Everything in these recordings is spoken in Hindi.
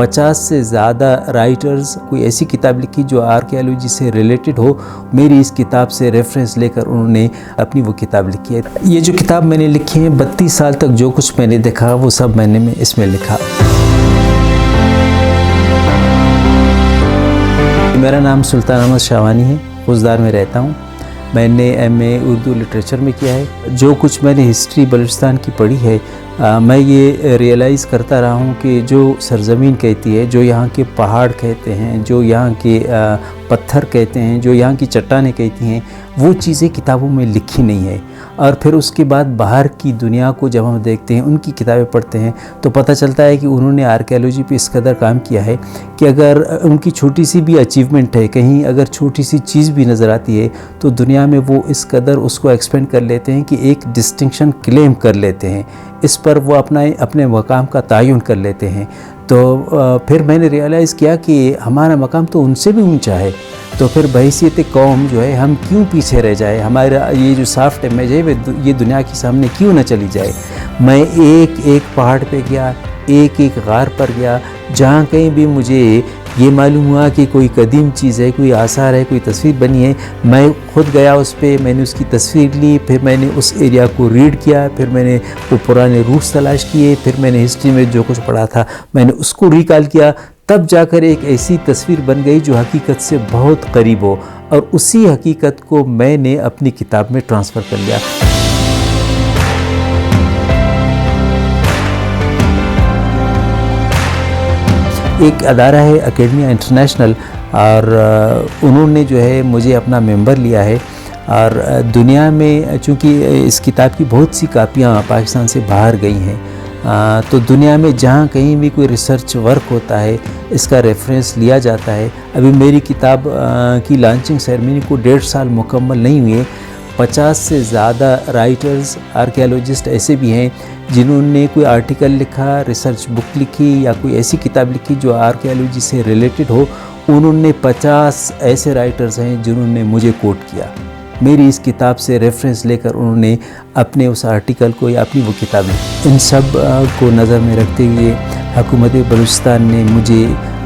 50 से ज़्यादा राइटर्स कोई ऐसी किताब लिखी जो आर्कियोलॉजी से रिलेटेड हो। मेरी इस किताब से रेफरेंस लेकर उन्होंने अपनी वो किताब लिखी है। ये जो किताब मैंने लिखी है, 32 साल तक जो कुछ मैंने देखा वो सब मैंने इसमें लिखा। मेरा नाम सुल्तान अहमद शाहवानी है, खुजदार में रहता हूँ। मैंने एमए उर्दू लिटरेचर में किया है। जो कुछ मैंने हिस्ट्री बलूचिस्तान की पढ़ी है, मैं ये रियलाइज़ करता रहा हूँ कि जो सरज़मीन कहती है, जो यहाँ के पहाड़ कहते हैं, जो यहाँ के पत्थर कहते हैं, जो यहाँ की चट्टानें कहती हैं, वो चीज़ें किताबों में लिखी नहीं है। और फिर उसके बाद बाहर की दुनिया को जब हम देखते हैं, उनकी किताबें पढ़ते हैं, तो पता चलता है कि उन्होंने आर्कियोलॉजी पे इस कदर काम किया है कि अगर उनकी छोटी सी भी अचीवमेंट है, कहीं अगर छोटी सी चीज़ भी नज़र आती है, तो दुनिया में वो इस कदर उसको एक्सपेंड कर लेते हैं कि एक डिस्टिंक्शन क्लेम कर लेते हैं, इस पर वो अपने मकाम का तयन कर लेते हैं। तो फिर मैंने रियलाइज़ किया कि हमारा मकाम तो उनसे भी ऊंचा है, तो फिर बहैसियत कौम जो है हम क्यों पीछे रह जाए, हमारा ये जो सॉफ्ट इमेज है ये दुनिया के सामने क्यों ना चली जाए। मैं एक एक पहाड़ पे गया, एक एक गार पर गया, जहाँ कहीं भी मुझे ये मालूम हुआ कि कोई कदीम चीज़ है, कोई आसार है, कोई तस्वीर बनी है, मैं खुद गया उस पर, मैंने उसकी तस्वीर ली, फिर मैंने उस एरिया को रीड किया, फिर मैंने वो पुराने रूट्स तलाश किए, फिर मैंने हिस्ट्री में जो कुछ पढ़ा था मैंने उसको रिकॉल किया, तब जाकर एक ऐसी तस्वीर बन गई जो हकीकत से बहुत करीब हो, और उसी हकीकत को मैंने अपनी किताब में ट्रांसफ़र कर लिया। एक अदारा है अकेडमिया इंटरनेशनल, और उन्होंने जो है मुझे अपना मेंबर लिया है। और दुनिया में चूँकि इस किताब की बहुत सी कापियाँ पाकिस्तान से बाहर गई हैं, तो दुनिया में जहाँ कहीं भी कोई रिसर्च वर्क होता है इसका रेफरेंस लिया जाता है। अभी मेरी किताब की लॉन्चिंग सेरेमनी को 1.5 साल मुकम्मल नहीं हुए। 50 से ज़्यादा राइटर्स, आर्कियोलॉजिस्ट ऐसे भी हैं जिन्होंने कोई आर्टिकल लिखा, रिसर्च बुक लिखी या कोई ऐसी किताब लिखी जो आर्कियोलॉजी से रिलेटेड हो। उन्होंने 50 ऐसे राइटर्स हैं जिन्होंने मुझे कोट किया। मेरी इस किताब से रेफरेंस लेकर उन्होंने अपने उस आर्टिकल को या अपनी वो किताब ली। इन सब को नज़र में रखते हुए हुकूमत बलूचिस्तान ने मुझे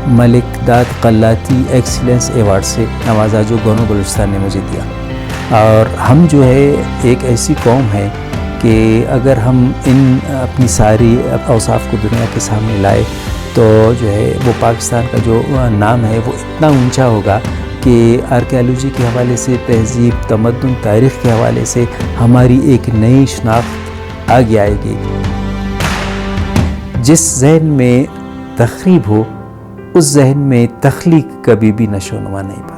मलिक दाद कल्लाती एक्सीलेंस अवार्ड से नवाजा, जो गवर्नर बलूचिस्तान ने मुझे दिया। और हम जो है एक ऐसी कौम है कि अगर हम इन अपनी सारी औसाफ को दुनिया के सामने लाए, तो जो है वो पाकिस्तान का जो नाम है वो इतना ऊंचा होगा कि आर्कियोलॉजी के हवाले से, तहज़ीब, तमद्दुन, तारीख़ के हवाले से हमारी एक नई शनाख्त आगे आएगी। जिस जहन में तख़रीब हो, उस जहन में तख्लीक कभी भी नशोनुमा नहीं पाता।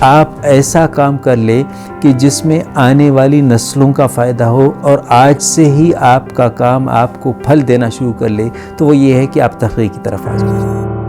आप ऐसा काम कर ले कि जिसमें आने वाली नस्लों का फ़ायदा हो, और आज से ही आपका काम आपको फल देना शुरू कर ले, तो वो ये है कि आप तख्लीक की तरफ आ जाए।